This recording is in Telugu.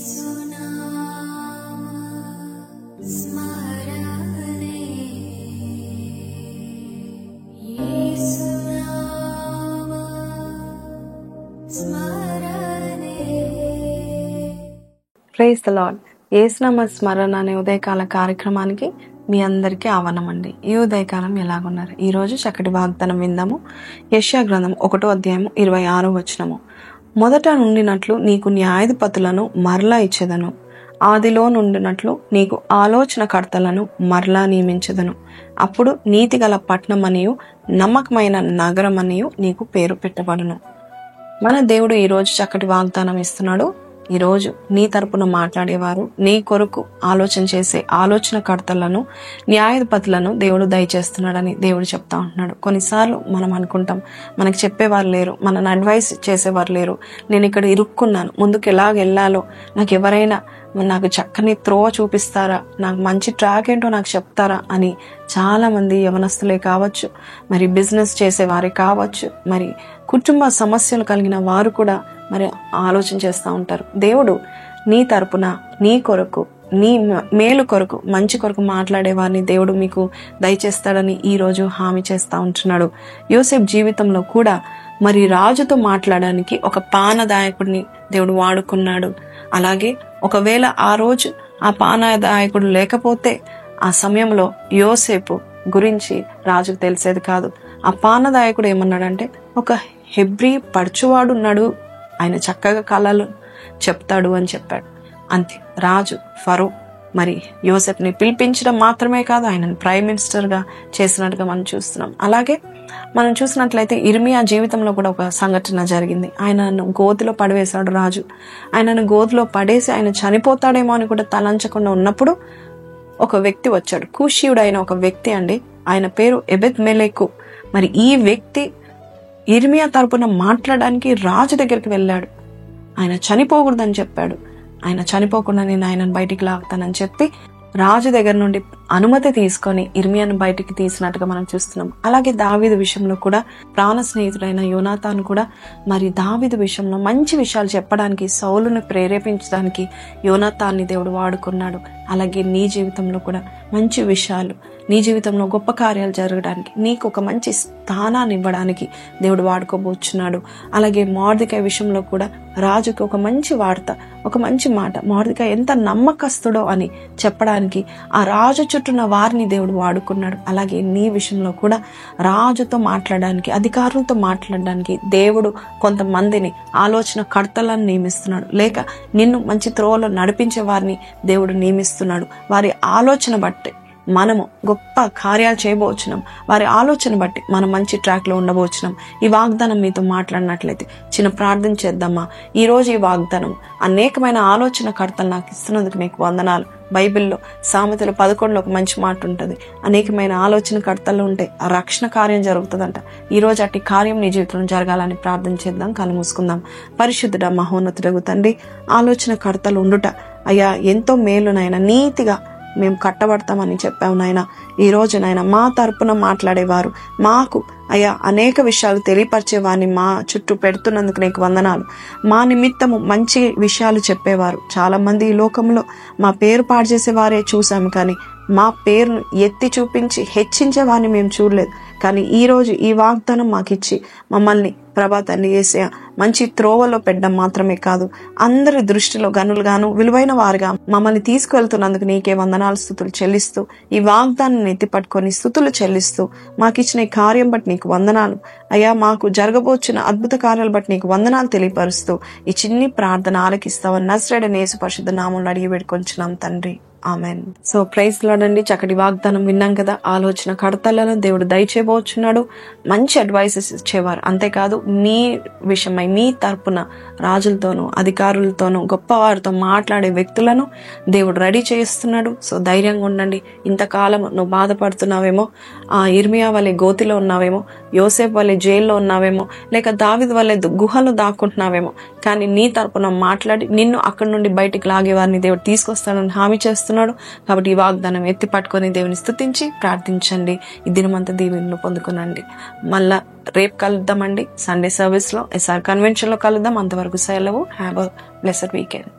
Praise the lord. యేసునామ స్మరణ అనే ఉదయకాల కార్యక్రమానికి మీ అందరికీ ఆహ్వానం అండి. ఈ ఉదయకాలం ఎలాగున్నారు? ఈరోజు చక్కటి వాగ్దానం విందాము. యెషయా గ్రంథం 1వ అధ్యాయం 26వ వచనము. మొదట నుండినట్లు నీకు న్యాయాధిపతులను మరలా ఇచ్చేదను, ఆదిలో నుండినట్లు నీకు ఆలోచనకర్తలను మరలా నియమించదను. అప్పుడు నీతిగల పట్టణమనియు నమ్మకమైన నగరమనియు నీకు పేరు పెట్టబడును. మన దేవుడు ఈరోజు చక్కటి వాగ్దానం ఇస్తున్నాడు. ఈరోజు నీ తరపున మాట్లాడేవారు, నీ కొరకు ఆలోచన చేసే ఆలోచనకర్తలను, న్యాయాధిపతులను దేవుడు దయచేస్తున్నాడని దేవుడు చెప్తా ఉంటున్నాడు. కొన్నిసార్లు మనం అనుకుంటాం, మనకి చెప్పేవారు లేరు, మనల్ని అడ్వైస్ చేసేవారు లేరు, నేను ఇక్కడ ఇరుక్కున్నాను, ముందుకు ఎలాగ వెళ్ళాలో నాకు ఎవరైనా నాకు చక్కని త్రోవ చూపిస్తారా, నాకు మంచి ట్రాక్ ఏంటో నాకు చెప్తారా అని చాలామంది యవనస్తులే కావచ్చు, మరి బిజినెస్ చేసేవారే కావచ్చు, మరి కుటుంబ సమస్యలు కలిగిన వారు కూడా మరి ఆలోచన చేస్తూ ఉంటారు. దేవుడు నీ తరపున, నీ కొరకు, నీ మేలు కొరకు, మంచి కొరకు మాట్లాడే వారిని దేవుడు మీకు దయచేస్తాడని ఈరోజు హామీ చేస్తూ ఉంటున్నాడు. యోసేపు జీవితంలో కూడా మరి రాజుతో మాట్లాడడానికి ఒక పానదాయకుడిని దేవుడు వాడుకున్నాడు. అలాగే ఒకవేళ ఆ రోజు ఆ పానదాయకుడు లేకపోతే ఆ సమయంలో యోసేపు గురించి రాజుకు తెలిసేది కాదు. ఆ పానదాయకుడు ఏమన్నాడంటే, ఒక హెబ్రీ పడుచువాడు ఉన్నాడు, ఆయన చక్కగా కళలు చెప్తాడు అని చెప్పాడు. అంతే, రాజు ఫరో మరి యోసేపుని పిలిపించడం మాత్రమే కాదు, ఆయనను ప్రైమ్ మినిస్టర్గా చేసినట్టుగా మనం చూస్తున్నాం. అలాగే మనం చూసినట్లయితే ఇర్మియా జీవితంలో కూడా ఒక సంఘటన జరిగింది. ఆయనను గోతిలో పడవేశాడు రాజు. ఆయనను గోతిలో పడేసి ఆయన చనిపోతాడేమో అని కూడా తలంచకుండా ఉన్నప్పుడు ఒక వ్యక్తి వచ్చాడు. కూషీయుడు అయిన ఒక వ్యక్తి అండి, ఆయన పేరు ఎబెద్ మెలెకు. మరి ఈ వ్యక్తి ఇర్మియా తరపున మాట్లాడడానికి రాజు దగ్గరికి వెళ్ళాడు. ఆయన చనిపోకూడదని చెప్పాడు. ఆయన చనిపోకుండా నేను ఆయనను బయటికి లాగుతానని చెప్పి రాజు దగ్గర నుండి అనుమతి తీసుకొని ఇర్మియాను బయటికి తీసినట్టుగా మనం చూస్తున్నాం. అలాగే దావీదు విషయంలో కూడా ప్రాణ స్నేహితుడైన యోనాతాను కూడా మరి దావీదు విషయంలో మంచి విషయాలు చెప్పడానికి, సౌలును ప్రేరేపించడానికి యోనాతాన్ని దేవుడు వాడుకున్నాడు. అలాగే నీ జీవితంలో కూడా మంచి విషయాలు, నీ జీవితంలో గొప్ప కార్యాలు జరగడానికి, నీకు ఒక మంచి స్థానాన్ని ఇవ్వడానికి దేవుడు వాడుకోబోచున్నాడు. అలాగే మొర్దెకై విషయంలో కూడా రాజుకి ఒక మంచి వార్త, ఒక మంచి మాట, మొర్దెకై ఎంత నమ్మకస్తుడో అని చెప్పడానికి ఆ రాజు చుట్టూన్న వారిని దేవుడు వాడుకున్నాడు. అలాగే నీ విషయంలో కూడా రాజుతో మాట్లాడడానికి, అధికారులతో మాట్లాడడానికి దేవుడు కొంతమందిని ఆలోచన కర్తలను నియమిస్తున్నాడు. లేక నిన్ను మంచి త్రోవలో నడిపించే వారిని దేవుడు నియమిస్తున్నాడు. వారి ఆలోచన బట్టి మనము గొప్ప కార్యాలు చేయబోచున్నాం. వారి ఆలోచన బట్టి మనం మంచి ట్రాక్లో ఉండబోచున్నాం. ఈ వాగ్దానం మీతో మాట్లాడినట్లయితే చిన్న ప్రార్థన చేద్దామా? ఈరోజు ఈ వాగ్దానం అనేకమైన ఆలోచన కర్తలు నాకు ఇస్తున్నందుకు మీకు వందనాలు. బైబిల్లో సామెతలు 11లో ఒక మంచి మాట ఉంటుంది, అనేకమైన ఆలోచన కర్తలు ఉంటే ఆ రక్షణ కార్యం జరుగుతుందంట. ఈరోజు అట్టి కార్యం నీ జీవితంలో జరగాలని ప్రార్థన చేద్దాం. కళ్ళు మూసుకుందాం. పరిశుద్ధుడ మహోన్నతుడగు తండ్రి, ఆలోచన కర్తలు ఉండుట అయ్యా ఎంతో మేలు నాయన, నీతిగా మేము కట్టబడతామని చెప్పావు నాయన. ఈ రోజు నాయన మా తరపున మాట్లాడేవారు, మాకు అయ్యా అనేక విషయాలు తెలియపరిచేవారిని మా చుట్టూ పెడుతున్నందుకు నీకు వందనాలు. మా నిమిత్తము మంచి విషయాలు చెప్పేవారు చాలా మంది ఈ లోకంలో మా పేరు పాడు చేసేవారే చూసాము, కానీ మా పేరును ఎత్తి చూపించి హెచ్చించే వారిని మేము చూడలేదు. కానీ ఈరోజు ఈ వాగ్దానం మాకిచ్చి మమ్మల్ని ప్రభా తండ్రి యేసయ్య మంచి త్రోవలో పెట్టడం మాత్రమే కాదు, అందరి దృష్టిలో గనులుగాను విలువైన వారుగా మమ్మల్ని తీసుకువెళ్తున్నందుకు నీకే వందనాలు, స్తుతులు చెల్లిస్తూ ఈ వాగ్దానాన్ని ఎత్తి పట్టుకొని స్తుతులు చెల్లిస్తూ మాకిచ్చిన ఈ కార్యం బట్టి నీకు వందనాలు అయ్యా. మాకు జరగబోచిన అద్భుత కార్యాలు బట్టి నీకు వందనాలు తెలియపరుస్తూ ఈ చిన్ని ప్రార్థన ఆలకిస్తావని నజరేయుడైన యేసు పరిశుద్ధ నామములో అడిగి వేడుకొంచున్నాం తండ్రి, ఆమెన్. సో ప్రైజ్ లార్డ్ అండి. చక్కటి వాగ్దానం విన్నాం కదా. ఆలోచన కర్తలను దేవుడు దయచేయబోచున్నాడు. మంచి అడ్వైసెస్ ఇచ్చేవారు, అంతేకాదు నీ విషయమై మీ తరపున రాజులతోనూ అధికారులతోనూ గొప్పవారితో మాట్లాడే వ్యక్తులను దేవుడు రెడీ చేస్తున్నాడు. సో ధైర్యంగా ఉండండి. ఇంతకాలం నువ్వు బాధపడుతున్నావేమో, ఆ ఇర్మియా వల్లే గోతిలో ఉన్నావేమో, యోసేపు వల్లే జైల్లో ఉన్నావేమో, లేక దావీదు వల్లే గుహలు దాక్కుంటున్నావేమో, కానీ నీ తరపున మాట్లాడి నిన్ను అక్కడి నుండి బయటికి లాగేవారిని దేవుడు తీసుకొస్తాడని హామీ చేస్తున్నాడు. కాబట్టి ఈ వాగ్దానం ఎత్తి పట్టుకొని దేవుని స్తుతించి ప్రార్థించండి. ఈ దినమంతా దీవెనలు పొందుకునండి. మళ్ళా రేపు కలుద్దామండి సండే సర్వీస్ లో, SR కన్వెన్షన్ లో కలుద్దాం. అంతవరకు సెలవు. Have a blessed weekend.